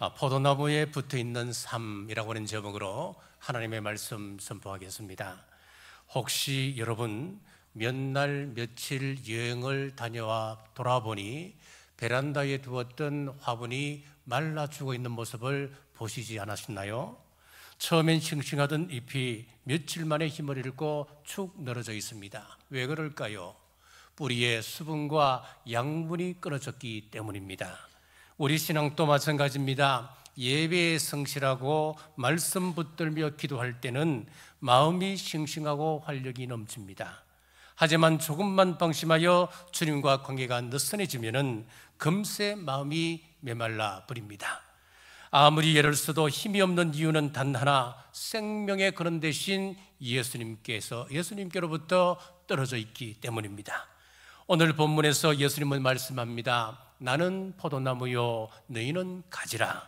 포도나무에 붙어있는 삶이라고 하는 제목으로 하나님의 말씀 선포하겠습니다. 혹시 여러분 몇 날 며칠 여행을 다녀와 돌아보니 베란다에 두었던 화분이 말라 죽어 있는 모습을 보시지 않았나요? 처음엔 싱싱하던 잎이 며칠 만에 힘을 잃고 축 늘어져 있습니다. 왜 그럴까요? 뿌리에 수분과 양분이 끊어졌기 때문입니다. 우리 신앙도 마찬가지입니다. 예배에 성실하고 말씀 붙들며 기도할 때는 마음이 싱싱하고 활력이 넘칩니다. 하지만 조금만 방심하여 주님과 관계가 느슨해지면 금세 마음이 메말라 버립니다. 아무리 예를 써도 힘이 없는 이유는 단 하나, 생명의 근원 대신 예수님께로부터 떨어져 있기 때문입니다. 오늘 본문에서 예수님은 말씀합니다. 나는 포도나무요 너희는 가지라.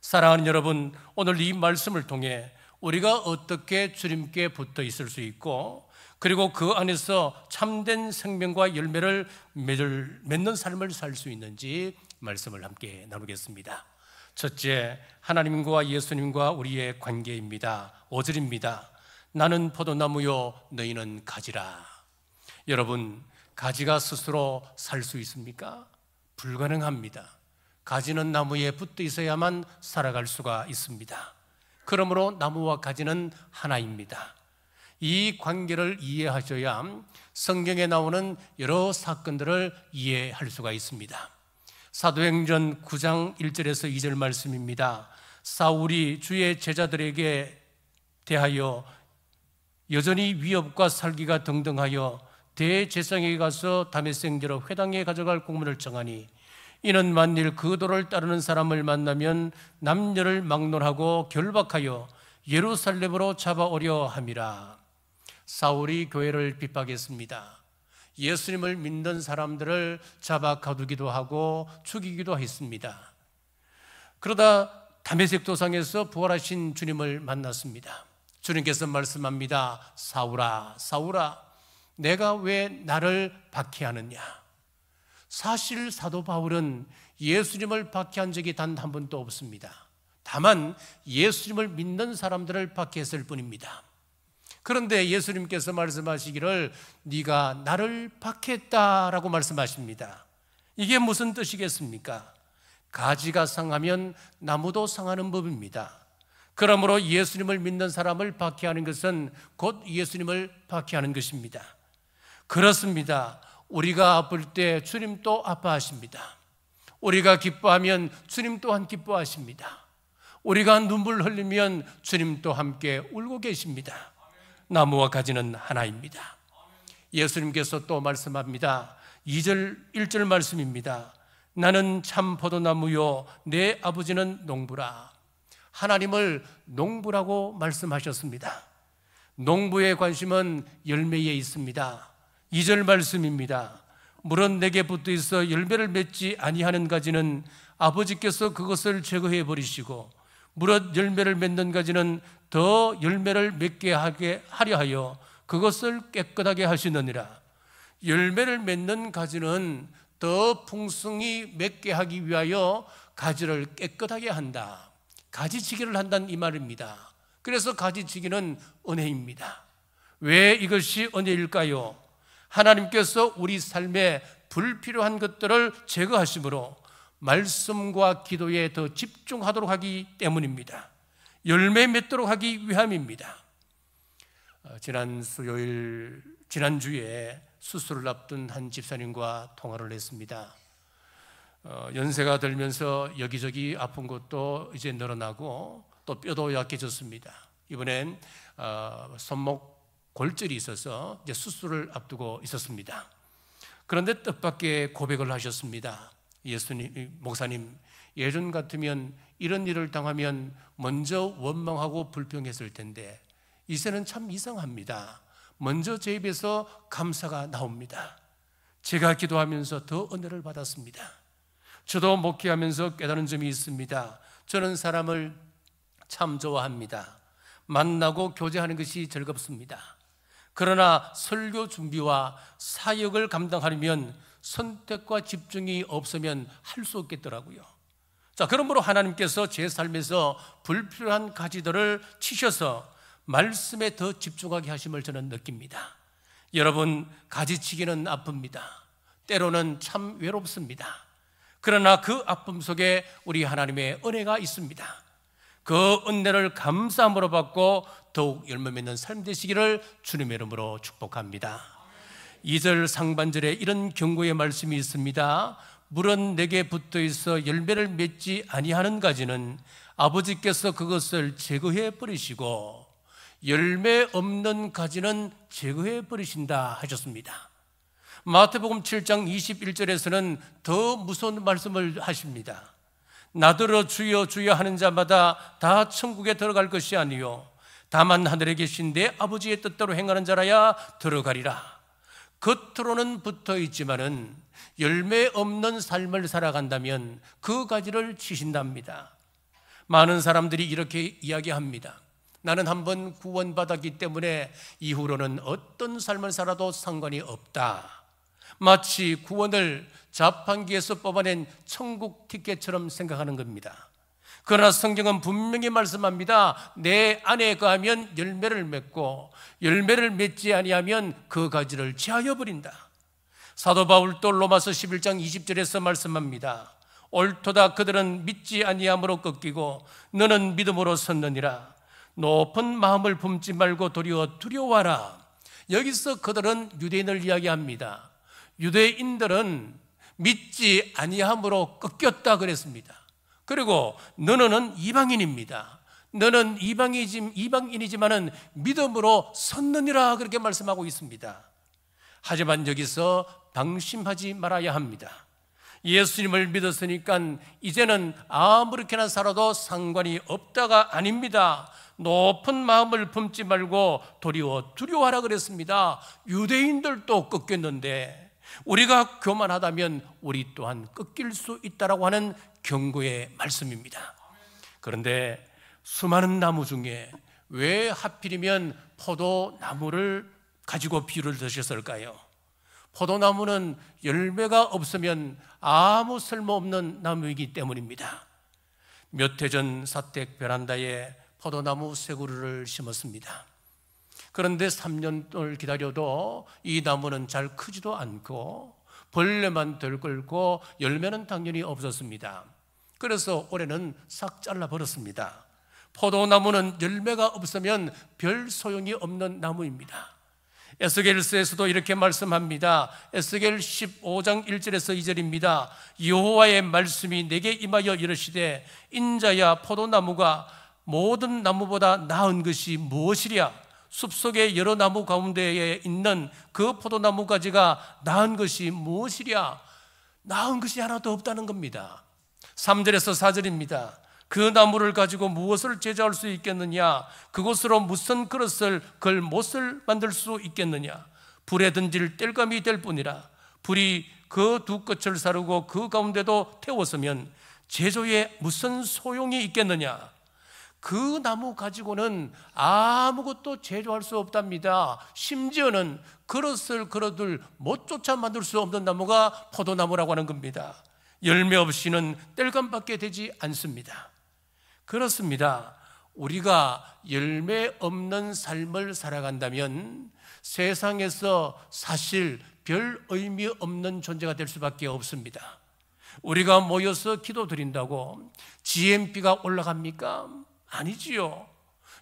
사랑하는 여러분, 오늘 이 말씀을 통해 우리가 어떻게 주님께 붙어 있을 수 있고, 그리고 그 안에서 참된 생명과 열매를 맺는 삶을 살 수 있는지 말씀을 함께 나누겠습니다. 첫째, 하나님과 예수님과 우리의 관계입니다. 5절입니다. 나는 포도나무요 너희는 가지라. 여러분, 가지가 스스로 살 수 있습니까? 불가능합니다. 가지는 나무에 붙어 있어야만 살아갈 수가 있습니다. 그러므로 나무와 가지는 하나입니다. 이 관계를 이해하셔야 성경에 나오는 여러 사건들을 이해할 수가 있습니다. 사도행전 9장 1절에서 2절 말씀입니다. 사울이 주의 제자들에게 대하여 여전히 위협과 살기가 등등하여 대제사장에게 가서 다메섹으로 회당에 가져갈 공문을 청하니, 이는 만일 그 도를 따르는 사람을 만나면 남녀를 막론하고 결박하여 예루살렘으로 잡아오려 함이라. 사울이 교회를 핍박했습니다. 예수님을 믿는 사람들을 잡아 가두기도 하고 죽이기도 했습니다. 그러다 다메섹 도상에서 부활하신 주님을 만났습니다. 주님께서 말씀합니다. 사울아, 사울아, 내가 왜 나를 박해하느냐? 사실 사도 바울은 예수님을 박해한 적이 단 한 번도 없습니다. 다만 예수님을 믿는 사람들을 박해했을 뿐입니다. 그런데 예수님께서 말씀하시기를 네가 나를 박해했다라고 말씀하십니다. 이게 무슨 뜻이겠습니까? 가지가 상하면 나무도 상하는 법입니다. 그러므로 예수님을 믿는 사람을 박해하는 것은 곧 예수님을 박해하는 것입니다. 그렇습니다. 우리가 아플 때 주님도 아파하십니다. 우리가 기뻐하면 주님 또한 기뻐하십니다. 우리가 눈물 흘리면 주님도 함께 울고 계십니다. 나무와 가지는 하나입니다. 예수님께서 또 말씀합니다. 1절 말씀입니다. 나는 참 포도나무요 내 아버지는 농부라. 하나님을 농부라고 말씀하셨습니다. 농부의 관심은 열매에 있습니다. 2절 말씀입니다. 물은 내게 붙어 있어 열매를 맺지 아니하는 가지는 아버지께서 그것을 제거해 버리시고, 무릇 열매를 맺는 가지는 더 열매를 맺게 하려 하여 그것을 깨끗하게 하시느니라. 열매를 맺는 가지는 더 풍성히 맺게 하기 위하여 가지를 깨끗하게 한다. 가지치기를 한다는 이 말입니다. 그래서 가지치기는 은혜입니다. 왜 이것이 은혜일까요? 하나님께서 우리 삶에 불필요한 것들을 제거하심으로 말씀과 기도에 더 집중하도록 하기 때문입니다. 열매 맺도록 하기 위함입니다. 지난주에 수술을 앞둔 한 집사님과 통화를 했습니다. 연세가 들면서 여기저기 아픈 것도 이제 늘어나고 또 뼈도 약해졌습니다. 이번엔 손목 골절이 있어서 이제 수술을 앞두고 있었습니다. 그런데 뜻밖의 고백을 하셨습니다. 목사님, 예전 같으면 이런 일을 당하면 먼저 원망하고 불평했을 텐데 이제는 참 이상합니다. 먼저 제 입에서 감사가 나옵니다. 제가 기도하면서 더 은혜를 받았습니다. 저도 목회하면서 깨달은 점이 있습니다. 저는 사람을 참 좋아합니다. 만나고 교제하는 것이 즐겁습니다. 그러나 설교 준비와 사역을 감당하려면 선택과 집중이 없으면 할 수 없겠더라고요. 자, 그러므로 하나님께서 제 삶에서 불필요한 가지들을 치셔서 말씀에 더 집중하게 하심을 저는 느낍니다. 여러분, 가지치기는 아픕니다. 때로는 참 외롭습니다. 그러나 그 아픔 속에 우리 하나님의 은혜가 있습니다. 그 은혜를 감사함으로 받고 더욱 열매 맺는 삶 되시기를 주님의 이름으로 축복합니다. 2절 상반절에 이런 경고의 말씀이 있습니다. 물은 내게 붙어 있어 열매를 맺지 아니하는 가지는 아버지께서 그것을 제거해 버리시고 열매 없는 가지는 제거해 버리신다 하셨습니다. 마태복음 7장 21절에서는 더 무서운 말씀을 하십니다. 나더러 주여 주여 하는 자마다 다 천국에 들어갈 것이 아니요 다만 하늘에 계신 내 아버지의 뜻대로 행하는 자라야 들어가리라. 겉으로는 붙어 있지만은 열매 없는 삶을 살아간다면 그 가지를 치신답니다. 많은 사람들이 이렇게 이야기합니다. 나는 한번 구원받았기 때문에 이후로는 어떤 삶을 살아도 상관이 없다. 마치 구원을 자판기에서 뽑아낸 천국 티켓처럼 생각하는 겁니다. 그러나 성경은 분명히 말씀합니다. 내 안에 거하면 열매를 맺고 열매를 맺지 아니하면 그 가지를 제하여 버린다. 사도 바울도 로마서 11장 20절에서 말씀합니다. 옳도다 그들은 믿지 아니함으로 꺾이고 너는 믿음으로 섰느니라. 높은 마음을 품지 말고 도리어 두려워하라. 여기서 그들은 유대인을 이야기합니다. 유대인들은 믿지 아니함으로 꺾였다 그랬습니다. 그리고 너는 이방인입니다. 너는 이방인이지만은 믿음으로 섰느니라 그렇게 말씀하고 있습니다. 하지만 여기서 방심하지 말아야 합니다. 예수님을 믿었으니까 이제는 아무렇게나 살아도 상관이 없다가 아닙니다. 높은 마음을 품지 말고 도리어 두려워하라 그랬습니다. 유대인들도 꺾였는데 우리가 교만하다면 우리 또한 꺾일 수 있다라고 하는 경고의 말씀입니다. 그런데 수많은 나무 중에 왜 하필이면 포도나무를 가지고 비유를 드셨을까요? 포도나무는 열매가 없으면 아무 쓸모없는 나무이기 때문입니다. 몇 해 전 사택 베란다에 포도나무 세 그루를 심었습니다. 그런데 3년을 기다려도 이 나무는 잘 크지도 않고 벌레만 들끓고 열매는 당연히 없었습니다. 그래서 올해는 싹 잘라버렸습니다. 포도나무는 열매가 없으면 별 소용이 없는 나무입니다. 에스겔서에서도 이렇게 말씀합니다. 에스겔 15장 1절에서 2절입니다. 여호와의 말씀이 내게 임하여 이르시되 인자야 포도나무가 모든 나무보다 나은 것이 무엇이랴? 숲속의 여러 나무 가운데에 있는 그 포도나무 가지가 나은 것이 무엇이랴? 나은 것이 하나도 없다는 겁니다. 3절에서 4절입니다. 그 나무를 가지고 무엇을 제조할 수 있겠느냐? 그것으로 무슨 그릇을 걸 못을 만들 수 있겠느냐? 불에 던질 땔감이 될 뿐이라. 불이 그 두 끝을 사르고 그 가운데도 태웠으면 제조에 무슨 소용이 있겠느냐? 그 나무 가지고는 아무것도 제조할 수 없답니다. 심지어는 그릇을 걸어둘 못조차 만들 수 없는 나무가 포도나무라고 하는 겁니다. 열매 없이는 땔감밖에 되지 않습니다. 그렇습니다. 우리가 열매 없는 삶을 살아간다면 세상에서 사실 별 의미 없는 존재가 될 수밖에 없습니다. 우리가 모여서 기도드린다고 GNP가 올라갑니까? 아니지요.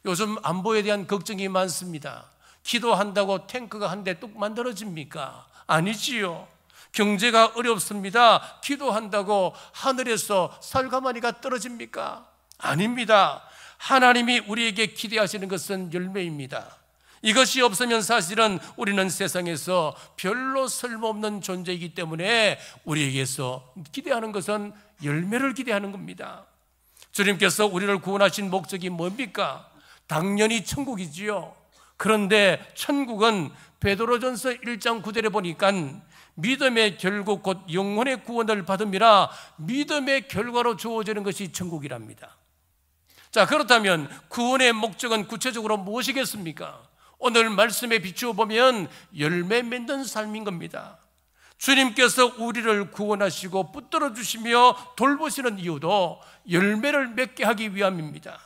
요즘 안보에 대한 걱정이 많습니다. 기도한다고 탱크가 한 대 뚝 만들어집니까? 아니지요. 경제가 어렵습니다. 기도한다고 하늘에서 쌀가마니가 떨어집니까? 아닙니다. 하나님이 우리에게 기대하시는 것은 열매입니다. 이것이 없으면 사실은 우리는 세상에서 별로 쓸모없는 존재이기 때문에 우리에게서 기대하는 것은 열매를 기대하는 겁니다. 주님께서 우리를 구원하신 목적이 뭡니까? 당연히 천국이지요. 그런데 천국은 베드로전서 1장 9절에 보니까 믿음의 결국 곧 영혼의 구원을 받음이라 믿음의 결과로 주어지는 것이 천국이랍니다. 자, 그렇다면 구원의 목적은 구체적으로 무엇이겠습니까? 오늘 말씀에 비추어 보면 열매 맺는 삶인 겁니다. 주님께서 우리를 구원하시고 붙들어 주시며 돌보시는 이유도 열매를 맺게 하기 위함입니다.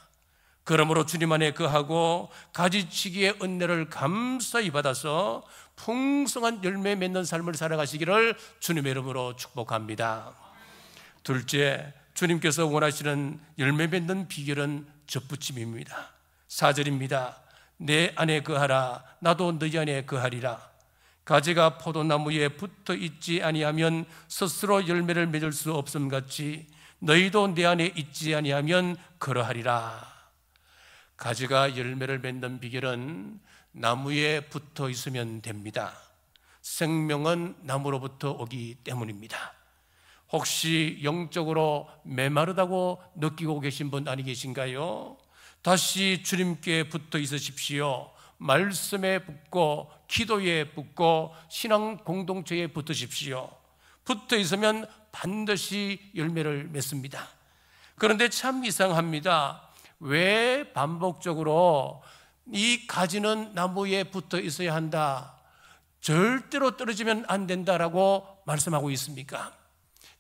그러므로 주님 안에 거하고 가지치기의 은혜를 감사히 받아서 풍성한 열매 맺는 삶을 살아가시기를 주님의 이름으로 축복합니다. 둘째, 주님께서 원하시는 열매 맺는 비결은 접붙임입니다. 4절입니다. 내 안에 거하라, 나도 너희 안에 거하리라. 가지가 포도나무에 붙어 있지 아니하면 스스로 열매를 맺을 수 없음 같이 너희도 내 안에 있지 아니하면 그러하리라. 가지가 열매를 맺는 비결은 나무에 붙어 있으면 됩니다. 생명은 나무로부터 오기 때문입니다. 혹시 영적으로 메마르다고 느끼고 계신 분 아니 계신가요? 다시 주님께 붙어 있으십시오. 말씀에 붙고 기도에 붙고 신앙 공동체에 붙으십시오. 붙어 있으면 반드시 열매를 맺습니다. 그런데 참 이상합니다. 왜 반복적으로 이 가지는 나무에 붙어 있어야 한다, 절대로 떨어지면 안 된다라고 말씀하고 있습니까?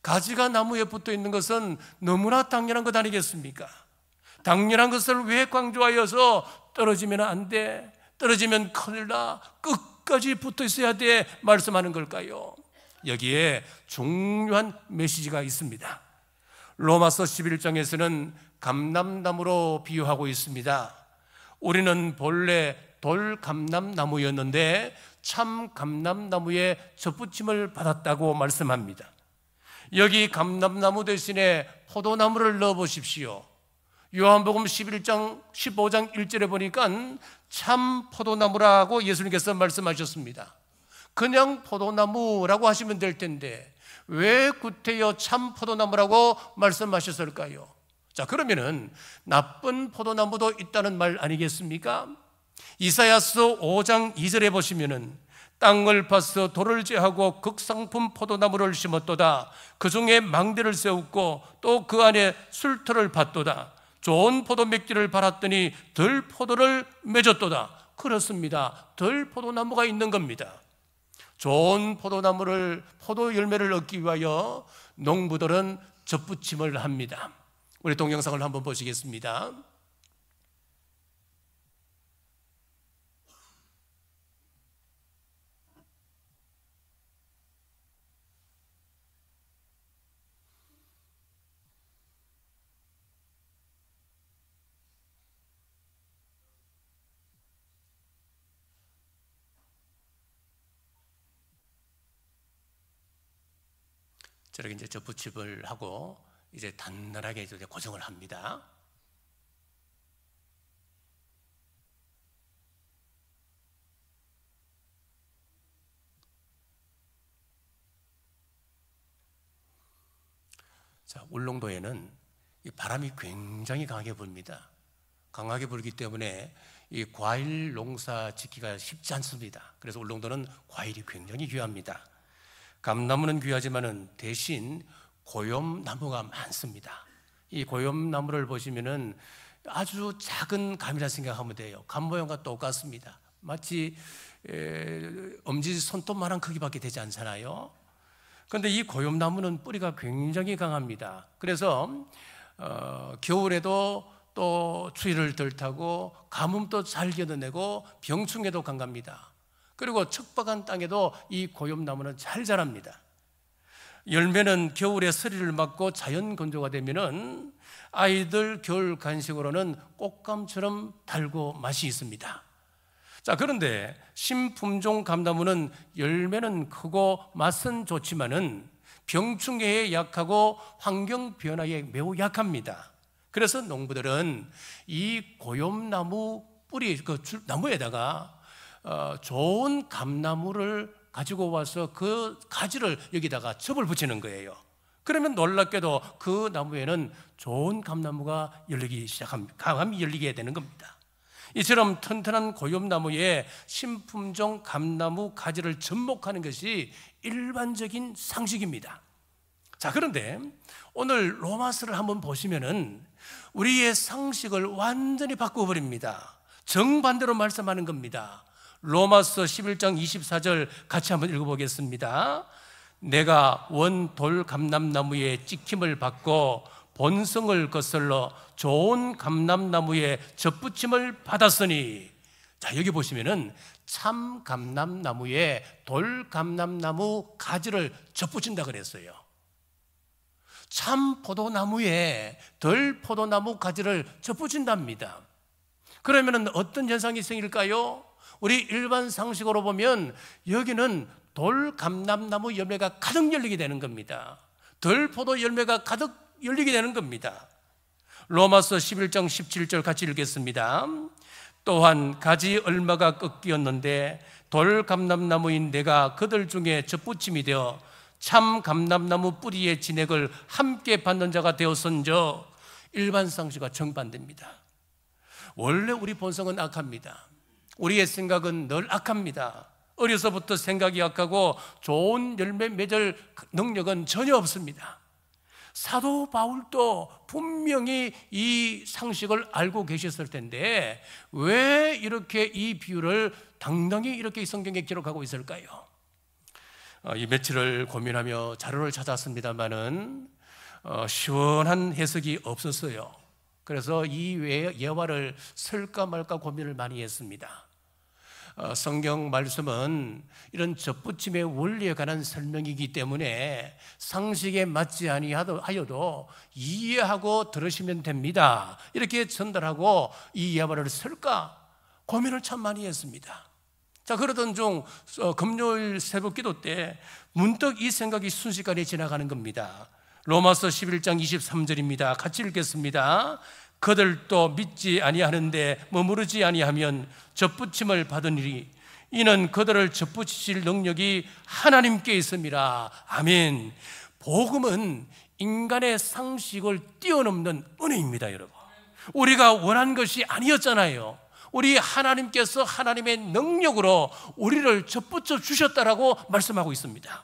가지가 나무에 붙어 있는 것은 너무나 당연한 것 아니겠습니까? 당연한 것을 왜 강조하여서 떨어지면 안 돼, 떨어지면 큰일 나, 끝까지 붙어 있어야 돼 말씀하는 걸까요? 여기에 중요한 메시지가 있습니다. 로마서 11장에서는 감람나무로 비유하고 있습니다. 우리는 본래 돌감람나무였는데 참 감람나무에 접붙임을 받았다고 말씀합니다. 여기 감람나무 대신에 포도나무를 넣어보십시오. 요한복음 11장 15장 1절에 보니까 참 포도나무라고 예수님께서 말씀하셨습니다. 그냥 포도나무라고 하시면 될 텐데 왜 구태여 참 포도나무라고 말씀하셨을까요? 자, 그러면은 나쁜 포도나무도 있다는 말 아니겠습니까? 이사야서 5장 2절에 보시면은 땅을 파서 돌을 제하고 극상품 포도나무를 심었도다. 그 중에 망대를 세웠고 또 그 안에 술터를 팠도다. 좋은 포도 맺기를 바랐더니 덜 포도를 맺었도다. 그렇습니다. 덜 포도나무가 있는 겁니다. 좋은 포도나무를, 포도 열매를 얻기 위하여 농부들은 접붙임을 합니다. 우리 동영상을 한번 보시겠습니다. 저렇게 이제 접붙임을 하고 이제 단단하게 이제 고정을 합니다. 자, 울릉도에는 이 바람이 굉장히 강하게 불입니다. 강하게 불기 때문에 이 과일 농사 짓기가 쉽지 않습니다. 그래서 울릉도는 과일이 굉장히 귀합니다. 감나무는 귀하지만은 대신 고염나무가 많습니다. 이 고염나무를 보시면은 아주 작은 감이라 생각하면 돼요. 감 모양과 똑같습니다. 마치 엄지 손톱만한 크기밖에 되지 않잖아요. 그런데 이 고염나무는 뿌리가 굉장히 강합니다. 그래서 겨울에도 또 추위를 덜 타고 가뭄도 잘 견뎌내고 병충해도 강합니다. 그리고 척박한 땅에도 이 고염나무는 잘 자랍니다. 열매는 겨울에 서리를 맞고 자연 건조가 되면은 아이들 겨울 간식으로는 꽃감처럼 달고 맛이 있습니다. 자, 그런데 신품종 감나무는 열매는 크고 맛은 좋지만은 병충해에 약하고 환경 변화에 매우 약합니다. 그래서 농부들은 이 고염나무 뿌리, 그 나무에다가 좋은 감나무를 가지고 와서 그 가지를 여기다가 접을 붙이는 거예요. 그러면 놀랍게도 그 나무에는 좋은 감나무가 열리기 시작합니다. 감이 열리게 되는 겁니다. 이처럼 튼튼한 고염나무에 신품종 감나무 가지를 접목하는 것이 일반적인 상식입니다. 자, 그런데 오늘 로마서를 한번 보시면은 우리의 상식을 완전히 바꿔버립니다. 정반대로 말씀하는 겁니다. 로마서 11장 24절 같이 한번 읽어보겠습니다. 내가 원돌 감람나무의 찍힘을 받고 본성을 거슬러 좋은 감람나무의 접붙임을 받았으니, 자, 여기 보시면은 참 감람나무에 돌 감람나무 가지를 접붙인다 그랬어요. 참 포도나무에 덜 포도나무 가지를 접붙인답니다. 그러면 어떤 현상이 생길까요? 우리 일반 상식으로 보면 여기는 돌 감람나무 열매가 가득 열리게 되는 겁니다. 덜 포도 열매가 가득 열리게 되는 겁니다. 로마서 11장 17절 같이 읽겠습니다. 또한 가지 얼마가 꺾이었는데 돌 감람나무인 내가 그들 중에 접붙임이 되어 참 감람나무 뿌리의 진액을 함께 받는 자가 되었은저. 일반 상식과 정반대입니다. 원래 우리 본성은 악합니다. 우리의 생각은 늘 악합니다. 어려서부터 생각이 악하고 좋은 열매 맺을 능력은 전혀 없습니다. 사도 바울도 분명히 이 상식을 알고 계셨을 텐데 왜 이렇게 이 비유를 당당히 이렇게 성경에 기록하고 있을까요? 이 며칠을 고민하며 자료를 찾았습니다마는 시원한 해석이 없었어요. 그래서 이 예화를 쓸까 말까 고민을 많이 했습니다. 성경 말씀은 이런 접붙임의 원리에 관한 설명이기 때문에 상식에 맞지 아니하여도 이해하고 들으시면 됩니다. 이렇게 전달하고 이 예화를 쓸까 고민을 참 많이 했습니다. 자, 그러던 중 금요일 새벽 기도 때 문득 이 생각이 순식간에 지나가는 겁니다. 로마서 11장 23절입니다. 같이 읽겠습니다. 그들도 믿지 아니하는데 머무르지 아니하면 접붙임을 받으니리 이는 그들을 접붙이실 능력이 하나님께 있음이라. 아멘. 복음은 인간의 상식을 뛰어넘는 은혜입니다, 여러분. 우리가 원한 것이 아니었잖아요. 우리 하나님께서 하나님의 능력으로 우리를 접붙여 주셨다라고 말씀하고 있습니다.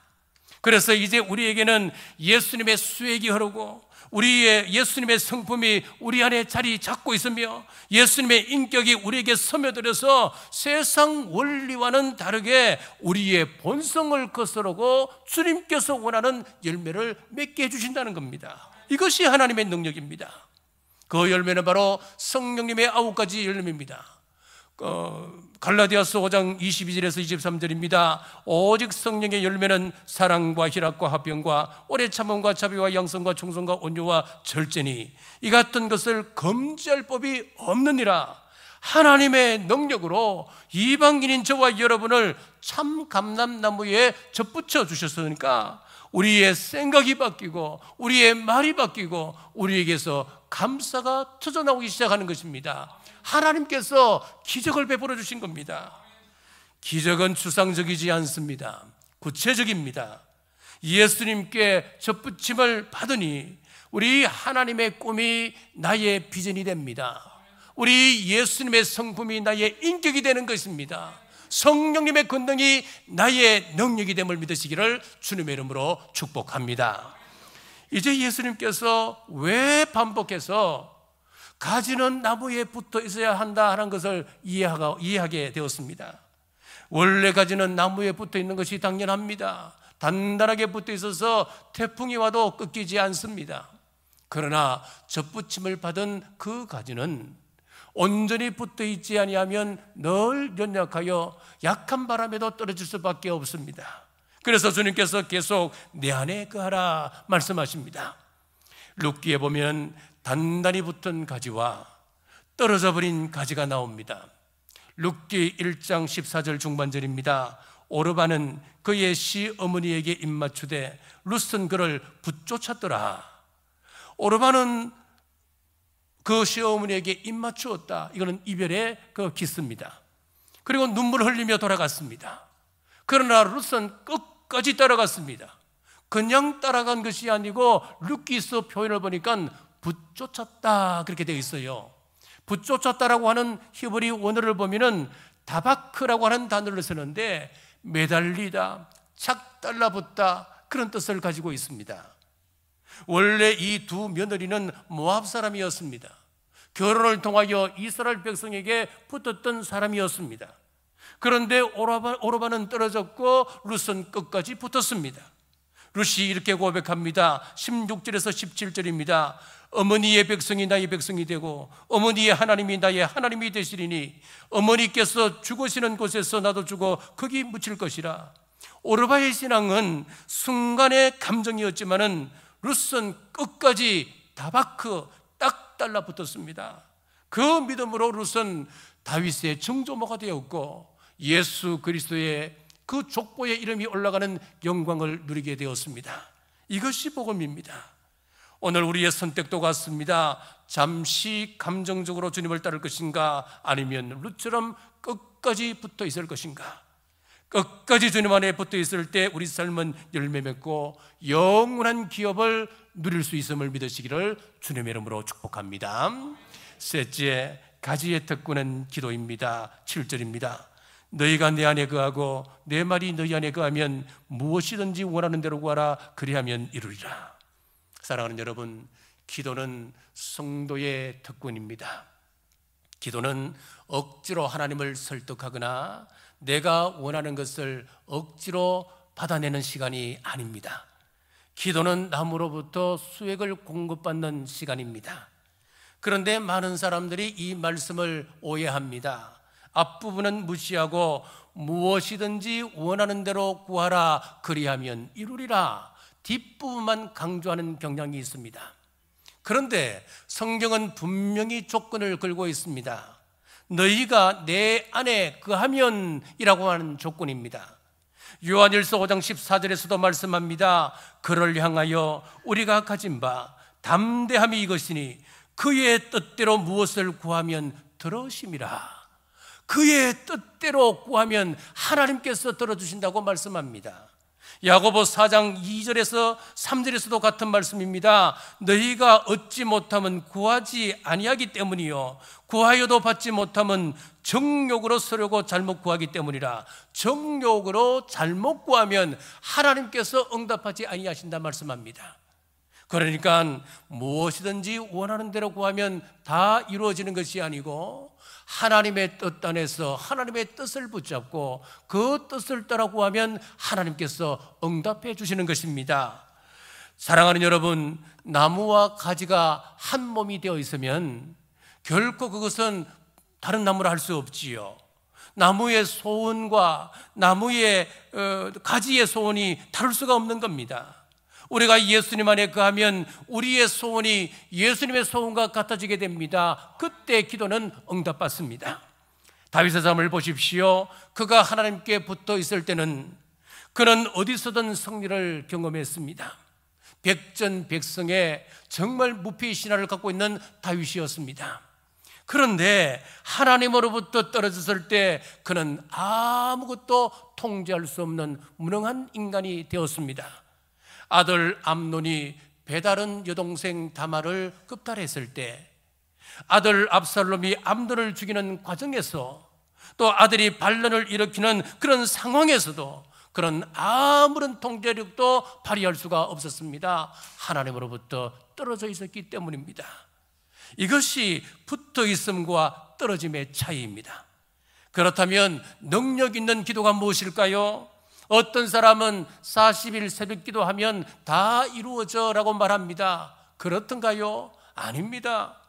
그래서 이제 우리에게는 예수님의 수액이 흐르고 우리의 예수님의 성품이 우리 안에 자리 잡고 있으며 예수님의 인격이 우리에게 스며들어서 세상 원리와는 다르게 우리의 본성을 거스르고 주님께서 원하는 열매를 맺게 해주신다는 겁니다. 이것이 하나님의 능력입니다. 그 열매는 바로 성령님의 9가지 열매입니다. 갈라디아서 5장 22절에서 23절입니다. 오직 성령의 열매는 사랑과 희락과 화평과 오래 참음과 자비와 양성과 충성과 온유와 절제니 이 같은 것을 금지할 법이 없느니라. 하나님의 능력으로 이방인인 저와 여러분을 참 감람나무에 접붙여 주셨으니까 우리의 생각이 바뀌고 우리의 말이 바뀌고 우리에게서 감사가 터져나오기 시작하는 것입니다. 하나님께서 기적을 베풀어 주신 겁니다. 기적은 추상적이지 않습니다. 구체적입니다. 예수님께 접붙임을 받으니 우리 하나님의 꿈이 나의 비전이 됩니다. 우리 예수님의 성품이 나의 인격이 되는 것입니다. 성령님의 권능이 나의 능력이 됨을 믿으시기를 주님의 이름으로 축복합니다. 이제 예수님께서 왜 반복해서 가지는 나무에 붙어 있어야 한다 하는 것을 이해하게 되었습니다. 원래 가지는 나무에 붙어 있는 것이 당연합니다. 단단하게 붙어 있어서 태풍이 와도 꺾이지 않습니다. 그러나 접붙임을 받은 그 가지는 온전히 붙어 있지 아니하면 늘 연약하여 약한 바람에도 떨어질 수밖에 없습니다. 그래서 주님께서 계속 내 안에 거하라 말씀하십니다. 룻기에 보면 단단히 붙은 가지와 떨어져 버린 가지가 나옵니다. 룻기 1장 14절 중반절입니다. 오르바는 그의 시어머니에게 입맞추되 룻은 그를 붙쫓았더라. 오르바는 그 시어머니에게 입맞추었다. 이거는 이별의 그 기스입니다. 그리고 눈물을 흘리며 돌아갔습니다. 그러나 룻은 끝까지 따라갔습니다. 그냥 따라간 것이 아니고 룻기서 표현을 보니까 붙쫓았다 그렇게 되어 있어요. 붙쫓았다라고 하는 히브리 원어를 보면은 다바크라고 하는 단어를 쓰는데 매달리다, 착 달라붙다 그런 뜻을 가지고 있습니다. 원래 이 두 며느리는 모압 사람이었습니다. 결혼을 통하여 이스라엘 백성에게 붙었던 사람이었습니다. 그런데 오르바는 떨어졌고 룻은 끝까지 붙었습니다. 룻이 이렇게 고백합니다. 16절에서 17절입니다. 어머니의 백성이 나의 백성이 되고 어머니의 하나님이 나의 하나님이 되시리니 어머니께서 죽으시는 곳에서 나도 죽어 거기 묻힐 것이라. 오르바의 신앙은 순간의 감정이었지만은 룻은 끝까지 다바크 딱 달라붙었습니다. 그 믿음으로 룻은 다윗의 정조모가 되었고 예수 그리스도의 그 족보의 이름이 올라가는 영광을 누리게 되었습니다. 이것이 복음입니다. 오늘 우리의 선택도 같습니다. 잠시 감정적으로 주님을 따를 것인가, 아니면 룻처럼 끝까지 붙어 있을 것인가. 끝까지 주님 안에 붙어 있을 때 우리 삶은 열매 맺고 영원한 기업을 누릴 수 있음을 믿으시기를 주님의 이름으로 축복합니다. 셋째, 가지의 특권은 기도입니다. 7절입니다. 너희가 내 안에 거하고 내 말이 너희 안에 거하면 무엇이든지 원하는 대로 구하라. 그리하면 이루리라. 사랑하는 여러분, 기도는 성도의 특권입니다. 기도는 억지로 하나님을 설득하거나 내가 원하는 것을 억지로 받아내는 시간이 아닙니다. 기도는 나무로부터 수액을 공급받는 시간입니다. 그런데 많은 사람들이 이 말씀을 오해합니다. 앞부분은 무시하고 무엇이든지 원하는 대로 구하라. 그리하면 이루리라. 뒷부분만 강조하는 경향이 있습니다. 그런데 성경은 분명히 조건을 걸고 있습니다. 너희가 내 안에 거하면 이라고 하는 조건입니다. 요한일서 5장 14절에서도 말씀합니다. 그를 향하여 우리가 가진 바 담대함이 이것이니 그의 뜻대로 무엇을 구하면 들으심이라. 그의 뜻대로 구하면 하나님께서 들어주신다고 말씀합니다. 야고보 4장 2절에서 3절에서도 같은 말씀입니다. 너희가 얻지 못하면 구하지 아니하기 때문이요 구하여도 받지 못하면 정욕으로 쓰려고 잘못 구하기 때문이라. 정욕으로 잘못 구하면 하나님께서 응답하지 아니하신다 말씀합니다. 그러니까 무엇이든지 원하는 대로 구하면 다 이루어지는 것이 아니고 하나님의 뜻 안에서 하나님의 뜻을 붙잡고 그 뜻을 따라 구하면 하나님께서 응답해 주시는 것입니다. 사랑하는 여러분, 나무와 가지가 한 몸이 되어 있으면 결코 그것은 다른 나무라 할 수 없지요. 나무의 소원과 나무의 가지의 소원이 다를 수가 없는 겁니다. 우리가 예수님 안에 거하면 우리의 소원이 예수님의 소원과 같아지게 됩니다. 그때 기도는 응답받습니다. 다윗의 삶을 보십시오. 그가 하나님께 붙어 있을 때는 그는 어디서든 승리를 경험했습니다. 백전백승의 정말 무피 신화를 갖고 있는 다윗이었습니다. 그런데 하나님으로부터 떨어졌을 때 그는 아무것도 통제할 수 없는 무능한 인간이 되었습니다. 아들 암논이 배다른 여동생 다말을 급탈했을 때, 아들 압살롬이 암논을 죽이는 과정에서, 또 아들이 반란을 일으키는 그런 상황에서도 그런 아무런 통제력도 발휘할 수가 없었습니다. 하나님으로부터 떨어져 있었기 때문입니다. 이것이 붙어 있음과 떨어짐의 차이입니다. 그렇다면 능력 있는 기도가 무엇일까요? 어떤 사람은 40일 새벽 기도하면 다 이루어져 라고 말합니다. 그렇던가요? 아닙니다.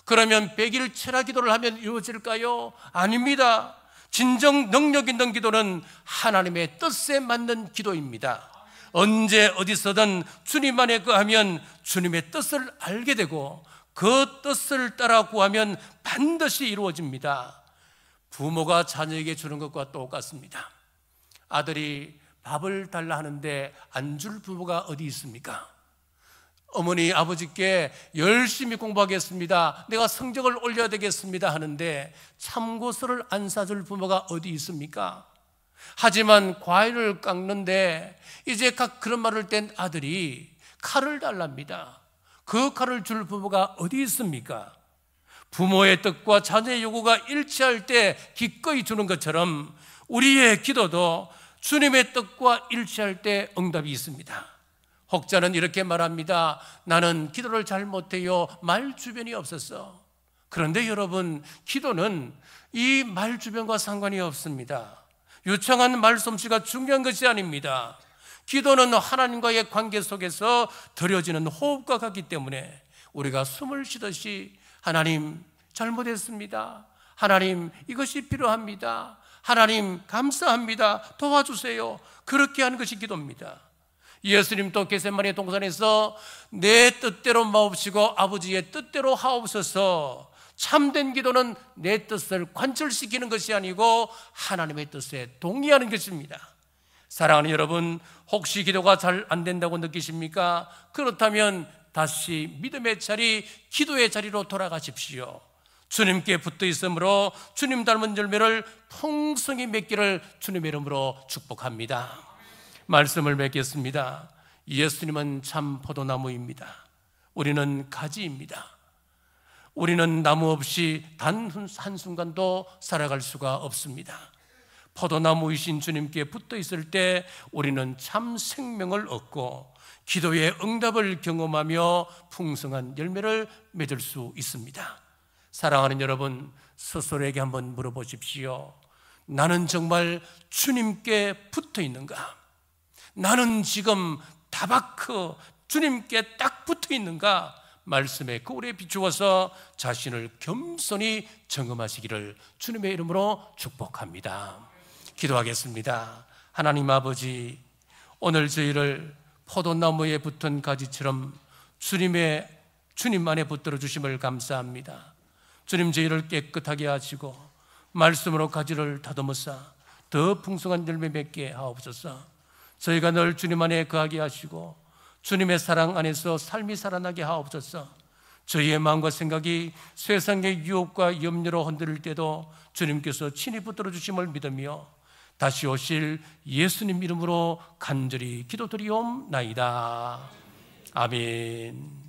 그러면 100일 철야 기도를 하면 이루어질까요? 아닙니다. 진정 능력 있는 기도는 하나님의 뜻에 맞는 기도입니다. 언제 어디서든 주님 안에 거하면 주님의 뜻을 알게 되고 그 뜻을 따라 구하면 반드시 이루어집니다. 부모가 자녀에게 주는 것과 똑같습니다. 아들이 밥을 달라 하는데 안 줄 부모가 어디 있습니까? 어머니 아버지께 열심히 공부하겠습니다, 내가 성적을 올려야 되겠습니다 하는데 참고서를 안 사줄 부모가 어디 있습니까? 하지만 과일을 깎는데 이제 각 그런 말을 뗀 아들이 칼을 달랍니다. 그 칼을 줄 부모가 어디 있습니까? 부모의 뜻과 자녀의 요구가 일치할 때 기꺼이 주는 것처럼 우리의 기도도 주님의 뜻과 일치할 때 응답이 있습니다. 혹자는 이렇게 말합니다. 나는 기도를 잘 못해요. 말 주변이 없었어. 그런데 여러분, 기도는 이 말 주변과 상관이 없습니다. 유창한 말솜씨가 중요한 것이 아닙니다. 기도는 하나님과의 관계 속에서 드려지는 호흡과 같기 때문에 우리가 숨을 쉬듯이 하나님 잘못했습니다. 하나님 이것이 필요합니다. 하나님 감사합니다. 도와주세요. 그렇게 하는 것이 기도입니다. 예수님도 겟세마네 동산에서 내 뜻대로 마옵시고 아버지의 뜻대로 하옵소서. 참된 기도는 내 뜻을 관철시키는 것이 아니고 하나님의 뜻에 동의하는 것입니다. 사랑하는 여러분, 혹시 기도가 잘 안 된다고 느끼십니까? 그렇다면 다시 믿음의 자리, 기도의 자리로 돌아가십시오. 주님께 붙어 있으므로 주님 닮은 열매를 풍성히 맺기를 주님의 이름으로 축복합니다. 말씀을 맺겠습니다. 예수님은 참 포도나무입니다. 우리는 가지입니다. 우리는 나무 없이 단 한순간도 살아갈 수가 없습니다. 포도나무이신 주님께 붙어 있을 때 우리는 참 생명을 얻고 기도의 응답을 경험하며 풍성한 열매를 맺을 수 있습니다. 사랑하는 여러분, 스스로에게 한번 물어보십시오. 나는 정말 주님께 붙어 있는가? 나는 지금 다바크 주님께 딱 붙어 있는가? 말씀에 거울에 비추어서 자신을 겸손히 점검하시기를 주님의 이름으로 축복합니다. 기도하겠습니다. 하나님 아버지, 오늘 저희를 포도나무에 붙은 가지처럼 주님 안에 붙들어 주심을 감사합니다. 주님, 저희를 깨끗하게 하시고 말씀으로 가지를 다듬으사 더 풍성한 열매 맺게 하옵소서. 저희가 늘 주님 안에 거하게 하시고 주님의 사랑 안에서 삶이 살아나게 하옵소서. 저희의 마음과 생각이 세상의 유혹과 염려로 흔들릴 때도 주님께서 친히 붙들어 주심을 믿으며 다시 오실 예수님 이름으로 간절히 기도드리옵나이다. 아멘.